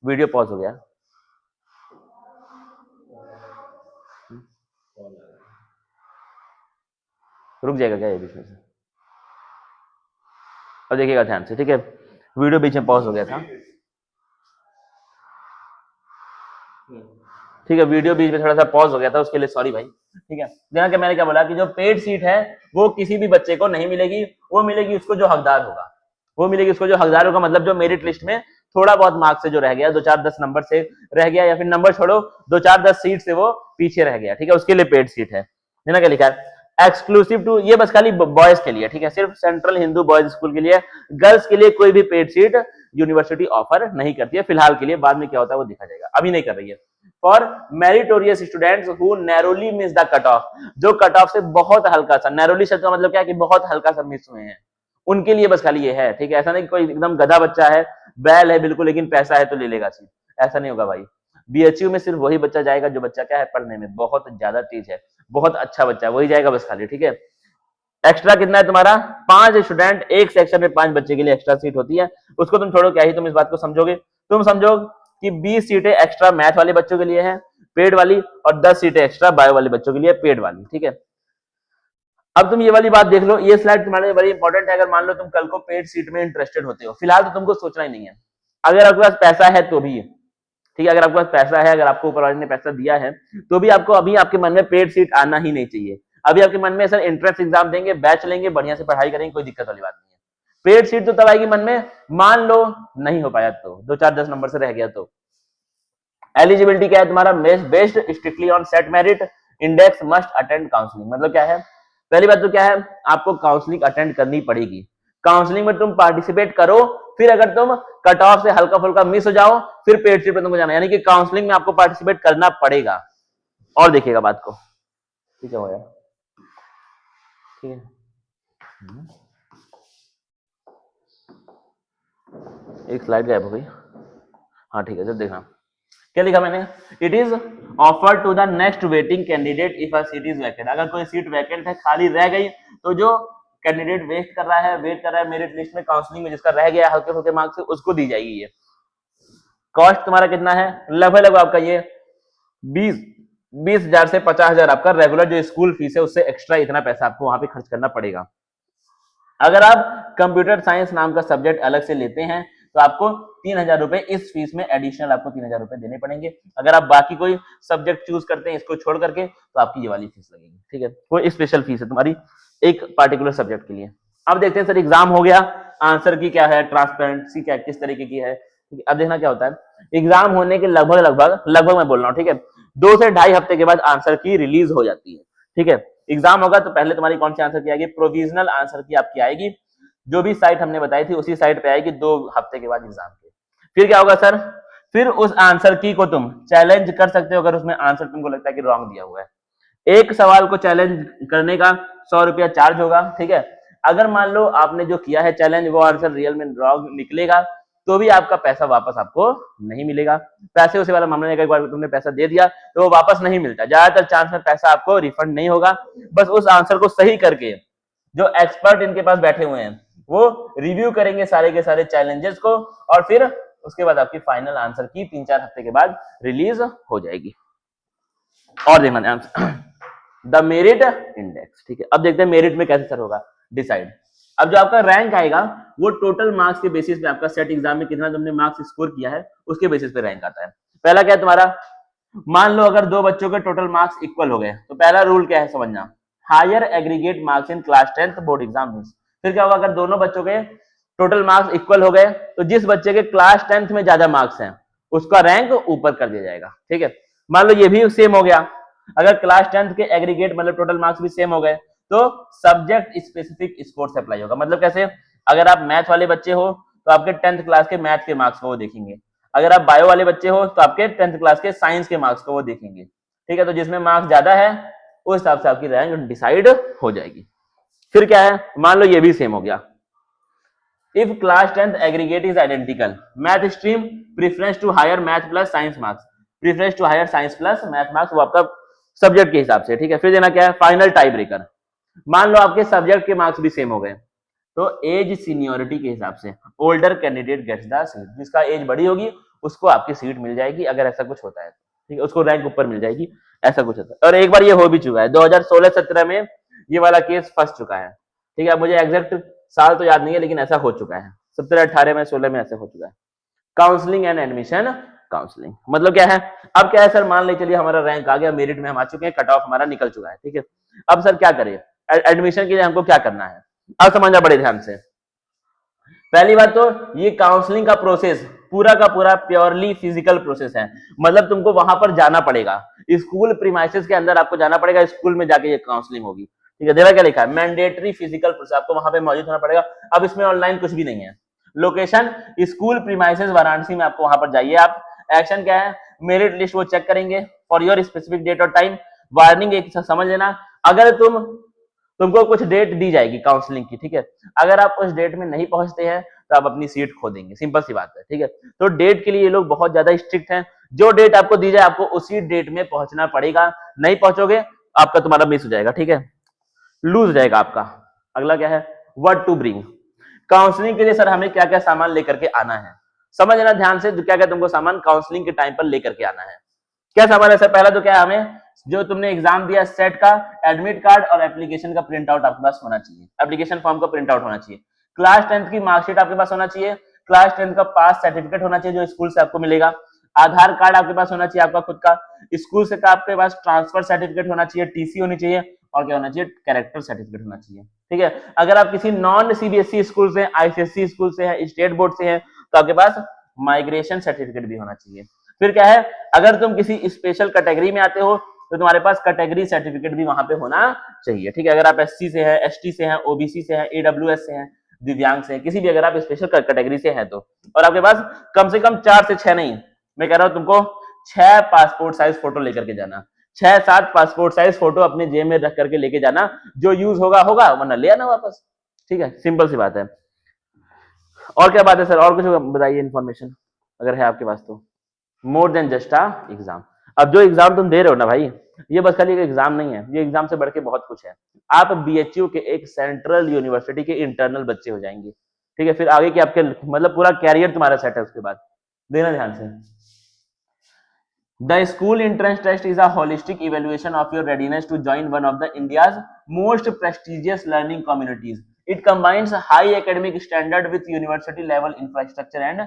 वीडियो पॉज हो गया, रुक जाएगा क्या ये बीच में से, अब देखिएगा ध्यान से, ठीक है। वीडियो बीच में पॉज हो गया था, ठीक है। वीडियो बीच में थोड़ा सा पॉज हो गया था, उसके लिए सॉरी भाई, ठीक है। ध्यान के मैंने क्या बोला कि जो पेड सीट है वो किसी भी बच्चे को नहीं मिलेगी, वो मिलेगी उसको जो हकदार होगा, वो मिलेगी उसको जो हकदार होगा। मतलब जो मेरिट लिस्ट में थोड़ा बहुत मार्क्स से जो रह गया, 2, 4, 10 नंबर से रह गया, या फिर नंबर छोड़ो 2, 4, 10 सीट से वो पीछे रह गया, ठीक है, उसके लिए पेड सीट है। देखना क्या लिखा है, एक्सक्लूसिव टू, ये बस खाली बॉयज के लिए, ठीक है, सिर्फ सेंट्रल हिंदू बॉयज स्कूल के लिए। गर्ल्स के लिए कोई भी पेड सीट यूनिवर्सिटी ऑफर नहीं करती है फिलहाल के लिए, बाद में क्या होता है वो देखा जाएगा, अभी नहीं कर रही है। For meritorious students who narrowly miss the cut off, जो कट ऑफ से बहुत हल्का सा, नैरोली शब्द का मतलब क्या है कि बहुत हल्का सा मिस हुए हैं, उनके लिए बस खाली ये है, ठीक है। ऐसा नहीं कि कोई एकदम गधा बच्चा है, बैल है बिल्कुल, लेकिन पैसा है तो ले लेगा सीट, ऐसा नहीं होगा भाई। बीएचयू में सिर्फ वही बच्चा जाएगा जो बच्चा क्या है, पढ़ने में बहुत ज्यादा तेज है, बहुत अच्छा बच्चा है, वही जाएगा बस खाली, ठीक है। एक्स्ट्रा कितना है तुम्हारा 5 स्टूडेंट, एक सेक्शन में 5 बच्चे के लिए एक्स्ट्रा सीट होती है। उसको तुम छोड़ो, क्या ही तुम इस बात को समझोगे, तुम समझो कि 20 सीटें एक्स्ट्रा मैथ वाले बच्चों के लिए है पेड वाली, और 10 सीटें एक्स्ट्रा बायो वाले बच्चों के लिए पेड वाली, ठीक है। अब तुम ये वाली बात देख लो, ये स्लाइड तुम्हारे लिए बड़ी इंपॉर्टेंट है। अगर मान लो तुम कल को पेड सीट में इंटरेस्टेड होते हो, फिलहाल तो तुमको सोचना ही नहीं है। अगर आपके पास पैसा है तो भी, ठीक है, अगर आपके पास पैसा है, अगर आपको ऊपर वाले ने पैसा दिया है, तो भी आपको अभी आपके मन में पेड सीट आना ही नहीं चाहिए। अभी आपके मन में सर एंट्रेंस एग्जाम देंगे, बैच लेंगे, बढ़िया से पढ़ाई करेंगे, कोई दिक्कत वाली बात नहीं है। पेड सीट तो तब आएगी मन में, मान लो नहीं हो पाया तो, 2-4-10 नंबर से रह गया तो। एलिजिबिलिटी क्या है तुम्हारा, based strictly on set merit, index, must attend counselling. मतलब क्या है, पहली बात तो क्या है, आपको काउंसलिंग अटेंड करनी पड़ेगी। काउंसलिंग में तुम पार्टिसिपेट करो, फिर अगर तुम कट ऑफ से हल्का फुल्का मिस हो जाओ, फिर पेड सीट पे तुमको जाना, यानी कि काउंसलिंग में आपको पार्टिसिपेट करना पड़ेगा। और देखिएगा बात को, ठीक है भैया, ठीक है। एक स्लाइड गायब हो गई, हाँ ठीक है, जब देखना क्या लिखा मैंने, it is offer to the next waiting candidate if a seat is vacant. अगर कोई सीट वैकेंट है, खाली रह गई, तो जो कैंडिडेट वेट कर रहा है मेरिट लिस्ट में, काउंसलिंग में जिसका रह गया हल्के फुल्के मार्क्स से, उसको दी जाएगी ये। कॉस्ट तुम्हारा कितना है, लगभग आपका ये 20,000 से 50,000 आपका रेगुलर जो स्कूल फीस है, उससे एक्स्ट्रा इतना पैसा आपको वहां पे खर्च करना पड़ेगा। अगर आप कंप्यूटर साइंस नाम का सब्जेक्ट अलग से लेते हैं, तो आपको 3,000 रुपए इस फीस में एडिशनल आपको 3,000 रुपए देने पड़ेंगे। अगर आप बाकी कोई सब्जेक्ट चूज करते हैं इसको छोड़ करके, तो आपकी ये वाली फीस लगेगी, ठीक है। कोई स्पेशल फीस है तुम्हारी एक पार्टिकुलर सब्जेक्ट के लिए। अब देखते हैं सर, एग्जाम हो गया, आंसर की क्या है, ट्रांसपेरेंसी क्या किस तरीके की है। अब देखना क्या होता है, एग्जाम होने के लगभग मैं बोल रहा हूँ, ठीक है, 2 से 2.5 हफ्ते के बाद आंसर की रिलीज हो जाती है, ठीक है। एग्जाम होगा तो पहले तुम्हारी कौन सी आंसर की आएगी, प्रोविजनल आंसर की आपकी आएगी, जो भी साइट हमने बताई थी उसी साइट पे आएगी 2 हफ्ते के बाद एग्जाम के। फिर क्या होगा सर, फिर उस आंसर की को तुम चैलेंज कर सकते हो, अगर उसमें आंसर तुमको लगता है कि रॉन्ग दिया हुआ है। एक सवाल को चैलेंज करने का 100 रुपया चार्ज होगा, ठीक है। अगर मान लो आपने जो किया है चैलेंज, वो आंसर रियल में रॉन्ग निकलेगा, तो भी आपका पैसा वापस आपको नहीं मिलेगा। पैसे उसे वाला मामला नहीं, एक बार तुमने पैसा दे दिया तो वो वापस नहीं मिलता, ज्यादातर चांस में पैसा आपको रिफंड नहीं होगा। बस उस आंसर को सही करके जो एक्सपर्ट इनके पास बैठे हुए हैं, वो रिव्यू करेंगे सारे के सारे चैलेंजेस को, और फिर उसके बाद आपकी फाइनल आंसर की 3-4 हफ्ते के बाद रिलीज हो जाएगी। और देखना ध्यान से, द मेरिट इंडेक्स, ठीक है। अब देखते हैं मेरिट में कैसे सर होगा डिसाइड। अब जो आपका रैंक आएगा, वो टोटल मार्क्स के बेसिस पे, आपका सेट एग्जाम में कितना तुमने मार्क्स स्कोर किया है उसके बेसिस पे रैंक आता है। पहला क्या है तुम्हारा, मान लो अगर 2 बच्चों के टोटल मार्क्स इक्वल हो गए, तो पहला रूल क्या है समझना, higher aggregate marks in class 10th board exam. फिर क्या होगा, अगर दोनों बच्चों के टोटल मार्क्स इक्वल हो गए, तो जिस बच्चे के क्लास 10th में ज्यादा मार्क्स हैं उसका रैंक ऊपर कर दिया जाएगा, ठीक है। मान लो ये भी सेम हो गया, अगर क्लास 10th के एग्रीगेट मतलब टोटल मार्क्स भी सेम हो गए, तो सब्जेक्ट स्पेसिफिक स्कोर से अप्लाई होगा। मतलब कैसे, अगर आप मैथ वाले बच्चे हो तो आपके 10th क्लास के मैथ के मार्क्स को वो देखेंगे, अगर आप बायो वाले बच्चे हो तो आपके 10th क्लास के साइंस के मार्क्स को वो देखेंगे, ठीक है। तो जिसमें मार्क्स ज्यादा है उस हिसाब से आपकी रैंक डिसाइड हो जाएगी। फिर क्या है, मान लो ये भी सेम हो गया, if class 10th aggregate is identical, math stream preference to higher math plus science marks, preference to higher science plus math marks, वो आपका सब्जेक्ट के हिसाब से, ठीक है। फिर देना क्या है, फाइनल टाई ब्रेकर, मान लो आपके सब्जेक्ट के मार्क्स भी सेम हो गए, तो एज सीनियोरिटी के हिसाब से older candidate gets the seat, जिसका एज बड़ी होगी उसको आपकी सीट मिल जाएगी, अगर ऐसा कुछ होता है, ठीक है, उसको रैंक ऊपर मिल जाएगी, ऐसा कुछ होता है। और एक बार ये हो भी चुका है, 2016-17 में ये वाला केस फंस चुका है, ठीक है। मुझे एग्जैक्ट साल तो याद नहीं है, लेकिन ऐसा हो चुका है, 17-18 में 16 में ऐसा हो चुका है। काउंसलिंग एंड एडमिशन काउंसलिंग मतलब क्या है, अब क्या है सर, मान ले चलिए हमारा रैंक आ गया, मेरिट में हम आ चुके हैं, कट ऑफ हमारा निकल चुका है, ठीक है। अब सर क्या करें, एडमिशन के लिए हमको क्या करना है, अब समझना बड़े ध्यान से। पहली बात तो ये काउंसलिंग का प्रोसेस पूरा का पूरा प्योरली फिजिकल प्रोसेस है, मतलब तुमको वहां पर जाना पड़ेगा, स्कूल प्रीमाइसेस के अंदर आपको जाना पड़ेगा, स्कूल में जाके ये काउंसलिंग होगी, ठीक है। देखा क्या लिखा है, मैंडेटरी फिजिकल प्रोसेस, आपको वहां पे मौजूद होना पड़ेगा। अब इसमें ऑनलाइन कुछ भी नहीं है। लोकेशन स्कूल प्रीमाइसेस वाराणसी में, आपको वहां पर जाइए आप। एक्शन क्या है, मेरिट लिस्ट वो चेक करेंगे फॉर योर स्पेसिफिक डेट और टाइम। वार्निंग एक समझ लेना, अगर तुमको कुछ डेट दी जाएगी काउंसलिंग की, ठीक है, अगर आप उस डेट में नहीं पहुंचते हैं तो आप अपनी सीट खो देंगे, सिंपल सी बात है, ठीक है। तो डेट के लिए ये लोग बहुत ज्यादा स्ट्रिक्ट हैं, जो डेट आपको दी जाए आपको उसी डेट में पहुंचना पड़ेगा, नहीं पहुंचोगे आपका तुम्हारा मिस हो जाएगा, ठीक है, लूज हो जाएगा आपका। अगला क्या है, व्हाट टू ब्रिंग। काउंसलिंग के लिए सर हमें क्या क्या सामान लेकर के आना है, समझ लेना ध्यान से, क्या क्या तुमको सामान काउंसलिंग के टाइम पर लेकर के आना है। क्या सामान है सर, पहला तो क्या है, हमें जो तुमने एग्जाम दिया सेट का एडमिट कार्ड और एप्लीकेशन का प्रिंट आउट आपके पास होना चाहिए, एप्लीकेशन फॉर्म का प्रिंट आउट होना चाहिए, क्लास 10th की मार्कशीट आपके पास होना चाहिए, क्लास 10th का पास सर्टिफिकेट होना चाहिए जो स्कूल से आपको मिलेगा, आधार कार्ड आपके पास होना चाहिए आपका खुद का, स्कूल से का आपके पास ट्रांसफर सर्टिफिकेट होना चाहिए, टीसी होनी चाहिए, और क्या होना चाहिए, कैरेक्टर सर्टिफिकेट होना चाहिए। ठीक है, अगर आप किसी नॉन सीबीएसई स्कूल से, आईसीएसई स्कूल से है, स्टेट बोर्ड से है, तो आपके पास माइग्रेशन सर्टिफिकेट भी होना चाहिए। फिर क्या है, अगर तुम किसी स्पेशल कैटेगरी में आते हो तो तुम्हारे पास कैटेगरी सर्टिफिकेट भी वहां पे होना चाहिए। ठीक है, अगर आप एससी से है, एसटी से है, ओबीसी से है, ईडब्ल्यूएस से है, दिव्यांग से, किसी भी अगर आप स्पेशल कैटेगरी से हैं तो, और आपके पास कम से कम 4 से 6 नहीं, मैं कह रहा हूं तुमको 6 पासपोर्ट साइज फोटो लेकर के जाना, 6-7 पासपोर्ट साइज फोटो अपने जेब में रख करके लेके जाना, जो यूज होगा होगा वरना ले आना वापस। ठीक है, सिंपल सी बात है। और क्या बात है सर, और कुछ बताइए इन्फॉर्मेशन अगर है आपके पास तो। More than just a exam. अब जो एग्जाम तुम दे रहे हो ना भाई, ये बस खाली एक एग्जाम नहीं है, ये एग्जाम से बढ़ के बहुत कुछ है। आप बीएचयू के एक सेंट्रल यूनिवर्सिटी के इंटरनल बच्चे हो जाएंगे। ठीक है, फिर आगे के आपके मतलब पूरा कैरियर तुम्हारा सेट है उसके बाद, देना ध्यान से। The school entrance test is a holistic evaluation of your readiness to join one of the India's most prestigious learning communities. It combines high academic standard with university level infrastructure and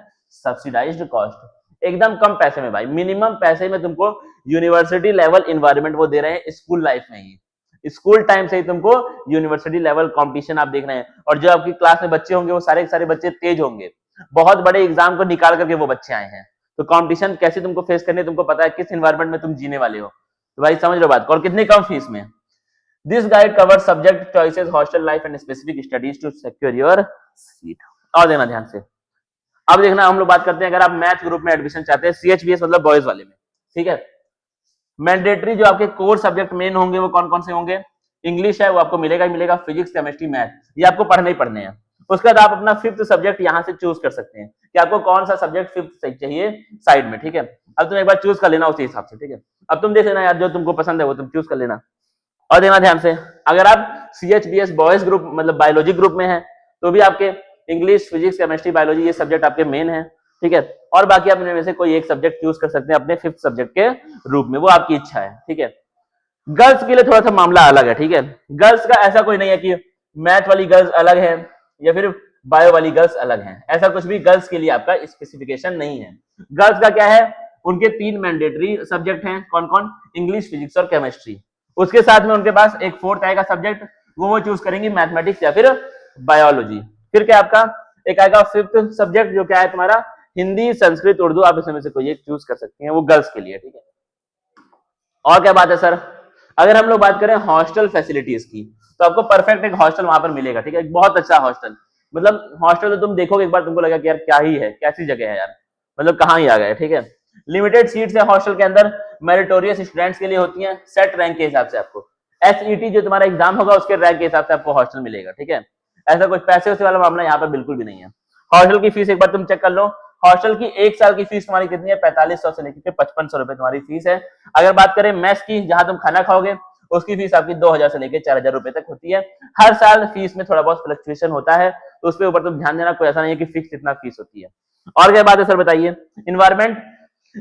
subsidized cost. एकदम कम पैसे में भाई, minimum पैसे में तुमको university level environment वो दे रहे हैं स्कूल लाइफ में ही, स्कूल टाइम से ही तुमको यूनिवर्सिटी लेवल कंपटीशन आप देख रहे हैं। और जो आपकी क्लास में बच्चे होंगे वो सारे के सारे बच्चे तेज होंगे, बहुत बड़े एग्जाम को निकाल करके वो बच्चे आए हैं, तो कंपटीशन कैसे तुमको फेस करने तुमको पता है, किस एनवायरनमेंट में तुम जीने वाले हो, तो भाई समझ लो बात, और कितने कम फीस में। This guide cover subject choices, hostel life and specific studies to secure your seat. और देना ध्यान से। अब देखना, हम लोग बात करते हैं अगर आप मैथ ग्रुप में एडमिशन चाहते हैं, सीएचबीएस मतलब बॉयज वाले में। ठीक है, मैंडेटरी जो आपके कोर सब्जेक्ट मेन होंगे वो कौन कौन से होंगे, इंग्लिश है वो आपको मिलेगा ही मिलेगा, फिजिक्स केमिस्ट्री मैथ ये आपको पढ़ने ही पढ़ने हैं। उसके बाद आप अपना 5th सब्जेक्ट यहाँ से चूज कर सकते हैं कि आपको कौन सा सब्जेक्ट 5th चाहिए साइड में। ठीक है, अब तुम एक बार चूज कर लेना उसी हिसाब से। ठीक है, अब तुम देख लेना यार, जो तुमको पसंद है वो तुम चूज कर लेना। और देना ध्यान से, अगर आप सीएचबीएस बॉयज ग्रुप मतलब बायोलॉजी ग्रुप में है तो भी आपके इंग्लिश, फिजिक्स, केमिस्ट्री, बायोलॉजी ये सब्जेक्ट आपके मेन है। ठीक है, और बाकी आप इनमें में से कोई एक सब्जेक्ट चूज कर सकते हैं अपने 5th सब्जेक्ट के रूप में, वो आपकी इच्छा है। ठीक है, गर्ल्स के लिए थोड़ा सा मामला अलग है। ठीक है, गर्ल्स का ऐसा कोई नहीं है कि मैथ वाली गर्ल्स अलग है या फिर बायो वाली गर्ल्स अलग हैं, ऐसा कुछ भी गर्ल्स के लिए आपका स्पेसिफिकेशन नहीं है। गर्ल्स का क्या है, उनके 3 मैंडेटरी सब्जेक्ट हैं, कौन कौन, इंग्लिश, फिजिक्स और केमिस्ट्री। उसके साथ में उनके पास एक 4th आएगा सब्जेक्ट, वो चूज करेंगे मैथमेटिक्स या फिर बायोलॉजी। फिर क्या आपका एक आएगा 5th सब्जेक्ट जो क्या है तुम्हारा हिंदी, संस्कृत, उर्दू, आप इसमें से कोई एक चूज कर सकते हैं, वो गर्ल्स के लिए। ठीक है, और क्या बात है सर, अगर हम लोग बात करें हॉस्टल फैसिलिटीज की तो आपको परफेक्ट एक हॉस्टल वहां पर मिलेगा। ठीक है, एक बहुत अच्छा हॉस्टल, मतलब हॉस्टल तो तुम देखोगे एक बार तुमको लगेगा कि यार क्या ही है, कैसी जगह है यार, मतलब कहाँ ही आ गए। ठीक है, लिमिटेड सीट्स है हॉस्टल के अंदर, मेरिटोरियस स्टूडेंट्स के लिए होती हैं, सेट रैंक के हिसाब से आपको एसईटी जो तुम्हारा एग्जाम होगा उसके रैंक के हिसाब से आपको हॉस्टल मिलेगा। ठीक है, ऐसा कुछ पैसे वैसे वाला मामला यहाँ पर बिल्कुल भी नहीं है। हॉस्टल की फीस एक बार तुम चेक कर लो, हॉस्टल की 1 साल की फीस तुम्हारी कितनी है, 4500 से लेकर 5500 रुपए तुम्हारी फीस है। अगर बात करें मेस की, जहां तुम खाना खाओगे, उसकी फीस आपकी 2000 से लेकर 4000 रुपए तक होती है। हर साल फीस में थोड़ा बहुत फ्लक्चुएशन होता है, तो उसके ऊपर तुम ध्यान देना, कोई ऐसा नहीं है कि फिक्स इतना फीस होती है। और क्या बात है सर बताइए, इन्वायरमेंट,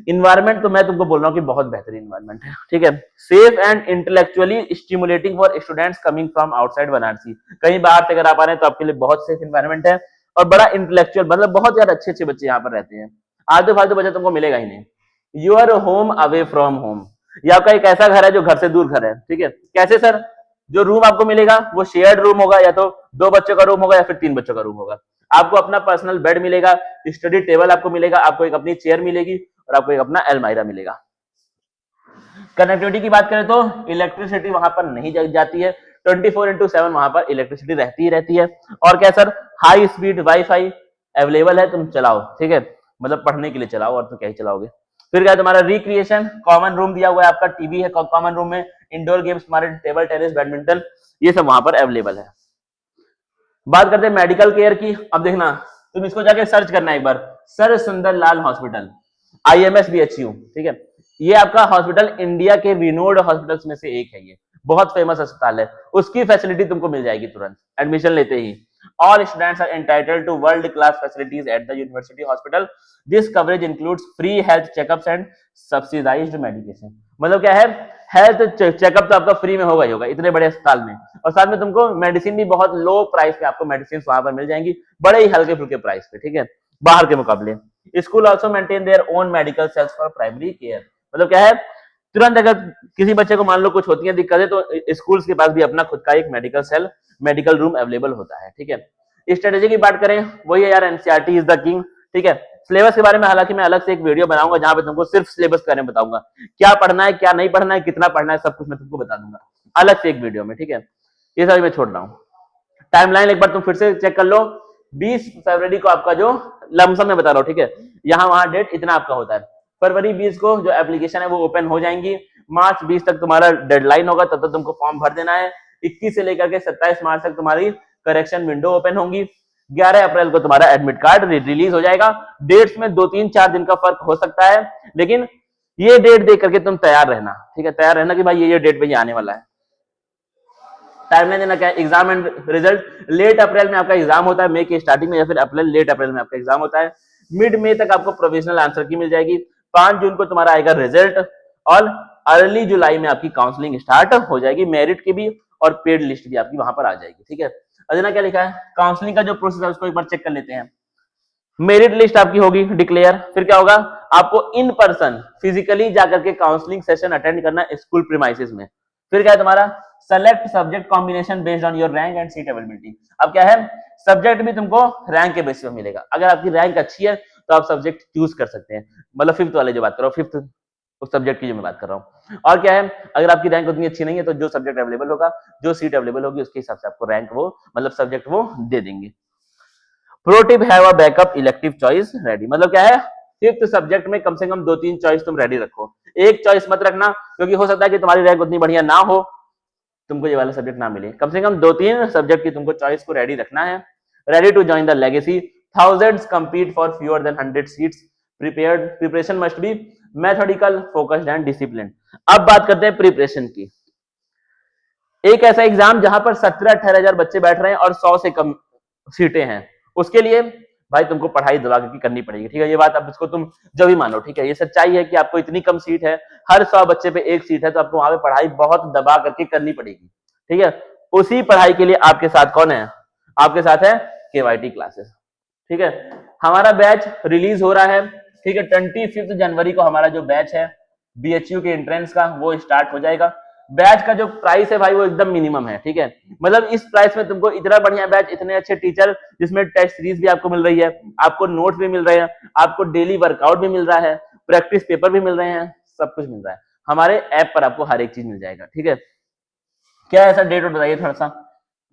इन्वायरमेंट तो मैं तुमको बोल रहा हूँ कि बहुत बेहतरीन इन्वायरमेंट है। ठीक है, safe and intellectually stimulating for students coming from outside Varanasi, कहीं बाहर से अगर आप आ रहे हैं तो आपके लिए बहुत सेफ इन्वायरमेंट है, और बड़ा इंटेलेक्चुअल, मतलब बहुत ज्यादा अच्छे अच्छे बच्चे यहाँ पर रहते हैं, आलतू फालतू बच्चा तुमको मिलेगा ही नहीं। Your home away from home, ये आपका एक ऐसा घर है जो घर से दूर घर है। ठीक है, कैसे सर, जो रूम आपको मिलेगा वो शेयर्ड रूम होगा, या तो 2 बच्चों का रूम होगा या फिर 3 बच्चों का रूम होगा। आपको अपना पर्सनल बेड मिलेगा, स्टडी टेबल आपको मिलेगा, आपको एक अपनी चेयर मिलेगी, और आपको एक अपना अलमाइरा मिलेगा। कनेक्टिविटी की बात करें तो इलेक्ट्रिसिटी वहां पर नहीं जाती है, 24/7 वहां पर इलेक्ट्रिसिटी रहती ही रहती है। और क्या sir, high speed wifi available है, तुम चलाओ। ठीक है, मतलब पढ़ने के लिए चलाओ, और तो क्या ही चलाओगे। फिर क्या तुम्हारा रिक्रिएशन, कॉमन रूम दिया हुआ है आपका, टीवी है कॉमन रूम में, इंडोर गेम्स तुम्हारे टेबल टेनिस बैडमिंटन ये सब वहां पर अवेलेबल है। बात करते हैं मेडिकल केयर की। अब देखना, तुम इसको जाके सर्च करना एक बार, sir Sundarlal hospital, IMS BHU। ठीक है, ये आपका हॉस्पिटल इंडिया के रिनोड हॉस्पिटल्स में से एक है। ये बहुत फेमस अस्पताल है, उसकी फैसिलिटी तुमको मिल जाएगी तुरंत एडमिशन लेते ही। All students are entitled to world-class facilities at the university hospital. This coverage includes free health checkups and subsidized medication. मतलब क्या है, हेल्थ चेकअप तो आपका फ्री में होगा ही होगा इतने बड़े अस्पताल में, और साथ में तुमको मेडिसिन भी बहुत लो प्राइस पे आपको मेडिसिन वहां पर मिल जाएंगी, बड़े ही हल्के फुल्के प्राइस पे, ठीक है, बाहर के मुकाबले। School also maintain their own medical cells for primary care. मतलब क्या है, तुरंत अगर किसी बच्चे को मान लो कुछ होती है दिक्कतें, तो स्कूल्स के पास भी अपना खुद का एक medical cell, medical room available होता है, ठीक है। स्ट्रेटेजी की बात करें, वही है यार, एनसीईआरटी इज द किंग, ठीक है। सिलेबस के बारे में हालांकि मैं अलग से एक वीडियो बनाऊंगा जहां पे तुमको सिर्फ सिलेबस के बारे में बताऊंगा, क्या पढ़ना है क्या नहीं पढ़ना है, कितना पढ़ना है, सब कुछ मैं तुमको बता दूंगा अलग से एक वीडियो में, ठीक है। ये सभी मैं छोड़ रहा हूँ। टाइमलाइन एक बार तुम फिर से चेक कर लो, 20 फरवरी को आपका जो लमसम में बता रहा हूँ, ठीक है, यहाँ वहां डेट इतना आपका होता है। फरवरी 20 को जो एप्लीकेशन है वो ओपन हो जाएंगी, मार्च 20 तक तुम्हारा डेडलाइन होगा, तब तक तुमको फॉर्म भर देना है। 21 से लेकर के 27 मार्च तक तुम्हारी करेक्शन विंडो ओपन होंगी। 11 अप्रैल को तुम्हारा एडमिट कार्ड रिलीज हो जाएगा। डेट्स में 2-3-4 दिन का फर्क हो सकता है, लेकिन ये डेट देख करके तुम तैयार रहना, ठीक है, तैयार रहना कि भाई ये डेट पे ये आने वाला है। टाइमलाइन देना क्या है, exam and result late April में आपका एग्जाम होता है, मई के स्टार्टिंग में या फिर अप्रैल लेट अप्रैल में आपका एग्जाम होता है। मिड मई तक आपको प्रोविजनल आंसर की मिल जाएगी। 5 जून को तुम्हारा आएगा रिजल्ट, और अर्ली जुलाई में आपकी काउंसलिंग स्टार्ट हो जाएगी, मेरिट की भी और पेड लिस्ट भी आपकी वहां पर आ जाएगी, ठीक है। अजना क्या लिखा है, काउंसलिंग का जो प्रोसेस है उसको एक बार चेक कर लेते हैं। मेरिट लिस्ट आपकी होगी डिक्लेयर, फिर क्या होगा, आपको इन पर्सन फिजिकली जाकर के काउंसलिंग सेशन अटेंड करना स्कूल प्रीमाइसेस में। फिर क्या है तुम्हारा, select subject combination based on your rank and seat availability. अब क्या है, सब्जेक्ट भी तुमको रैंक के बेसिस पे मिलेगा, अगर आपकी रैंक अच्छी है तो आप सब्जेक्ट चूज कर सकते हैं, मतलब 5th वाले जो बात कर रहा हूँ, 5th उस सब्जेक्ट की जो मैं बात कर रहा हूँ। और क्या है, अगर आपकी रैंक उतनी अच्छी नहीं है तो जो सब्जेक्ट अवेलेबल होगा, जो सीट अवेलेबल होगी, उसके हिसाब से आपको रैंक वो मतलब सब्जेक्ट वो दे देंगे। Pro tip, have a backup elective choice ready. मतलब क्या है, 5th सब्जेक्ट में कम से कम 2-3 चॉइस तुम रेडी रखो, एक चॉइस मत रखना, क्योंकि हो सकता है कि तुम्हारी रैंक उतनी बढ़िया ना हो, तुमको ये वाला सब्जेक्ट ना मिले। कम से कम 2-3 सब्जेक्ट की तुमको चॉइस को रेडी रखना है। Ready to join the legacy, thousands compete for fewer than 100 seats, prepared, preparation must be methodical, focused and disciplined। अब बात करते हैं प्रिपरेशन की। एक ऐसा एग्जाम जहां पर 17-18 हजार बच्चे बैठ रहे हैं और 100 से कम सीटें हैं, उसके लिए भाई तुमको पढ़ाई दबा करके करनी पड़ेगी, ठीक है। ये बात अब इसको तुम जब भी मानो, ठीक है, ये सच्चाई है कि आपको इतनी कम सीट है, हर 100 बच्चे पे एक सीट है, तो आपको वहां पे पढ़ाई बहुत दबा करके करनी पड़ेगी, ठीक है। उसी पढ़ाई के लिए आपके साथ कौन है, आपके साथ है केवाईटी क्लासेस, ठीक है। हमारा बैच रिलीज हो रहा है, ठीक है, 25 जनवरी को हमारा जो बैच है बीएचयू के एंट्रेंस का वो स्टार्ट हो जाएगा। बैच का जो प्राइस है भाई वो एकदम मिनिमम है, ठीक है, मतलब इस प्राइस में तुमको इतना बढ़िया बैच, इतने अच्छे टीचर, जिसमें टेस्ट सीरीज भी आपको मिल रही है, आपको नोट्स भी मिल रहे हैं, आपको डेली वर्कआउट भी मिल रहा है, प्रैक्टिस पेपर भी मिल रहे हैं, सब कुछ मिल रहा है हमारे ऐप पर, आपको हर एक चीज मिल जाएगा, ठीक है। क्या ऐसा डेट बताइए थोड़ा सा।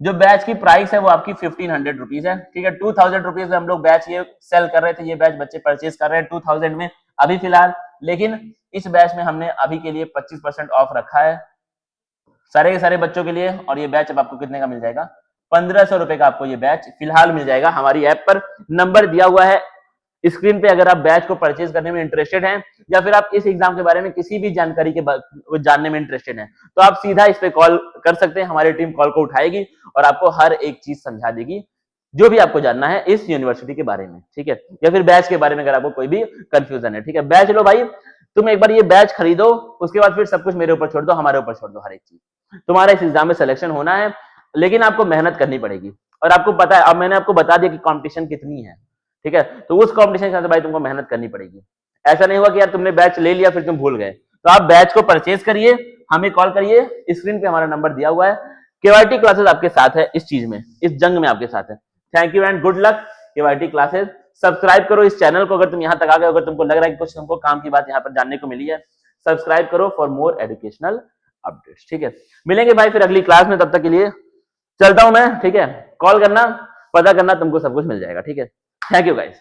जो बैच की प्राइस है वो आपकी 1500 रुपीज है, ठीक है। 2000 रुपीज में हम लोग बैच ये सेल कर रहे थे, ये बैच बच्चे परचेज कर रहे हैं 2000 में अभी फिलहाल, लेकिन इस बैच में हमने अभी के लिए 25% ऑफ रखा है सारे के सारे बच्चों के लिए, और ये बैच अब आपको कितने का मिल जाएगा, 1500 रुपए का आपको ये बैच फिलहाल मिल जाएगा हमारी ऐप पर। नंबर दिया हुआ है स्क्रीन पे, अगर आप बैच को परचेज करने में इंटरेस्टेड हैं या फिर आप इस एग्जाम के बारे में किसी भी जानकारी के जानने में इंटरेस्टेड हैं, तो आप सीधा इस पे कॉल कर सकते हैं, हमारी टीम कॉल को उठाएगी और आपको हर एक चीज समझा देगी जो भी आपको जानना है इस यूनिवर्सिटी के बारे में, ठीक है, या फिर बैच के बारे में अगर आपको कोई भी कंफ्यूजन है, ठीक है। बैच लो भाई, तुम एक बार ये बैच खरीदो, उसके बाद फिर सब कुछ मेरे ऊपर छोड़ दो, हमारे ऊपर छोड़ दो, हर एक चीज। तुम्हारा इस एग्जाम में सिलेक्शन होना है, लेकिन आपको मेहनत करनी पड़ेगी, और आपको पता है, अब मैंने आपको बता दिया कि कंपटीशन कितनी है, ठीक है, तो उस कंपटीशन के साथ भाई तुमको मेहनत करनी पड़ेगी। ऐसा नहीं हुआ कि यार तुमने बैच ले लिया फिर तुम भूल गए, तो आप बैच को परचेज करिए, हमें कॉल करिए, स्क्रीन पे हमारा नंबर दिया हुआ है। केवाईटी क्लासेस आपके साथ है इस चीज में, इस जंग में आपके साथ है। Thank you and good luck KYT classes. Subscribe करो इस चैनल को, अगर तुम यहाँ तक आ गए, अगर तुमको लग रहा है कि कुछ तुमको काम की बात यहाँ पर जानने को मिली है, सब्सक्राइब करो फॉर मोर एजुकेशनल अपडेट्स, ठीक है। मिलेंगे भाई फिर अगली क्लास में, तब तक के लिए चलता हूं मैं, ठीक है। कॉल करना, पता करना, तुमको सब कुछ मिल जाएगा, ठीक है। Thank you guys.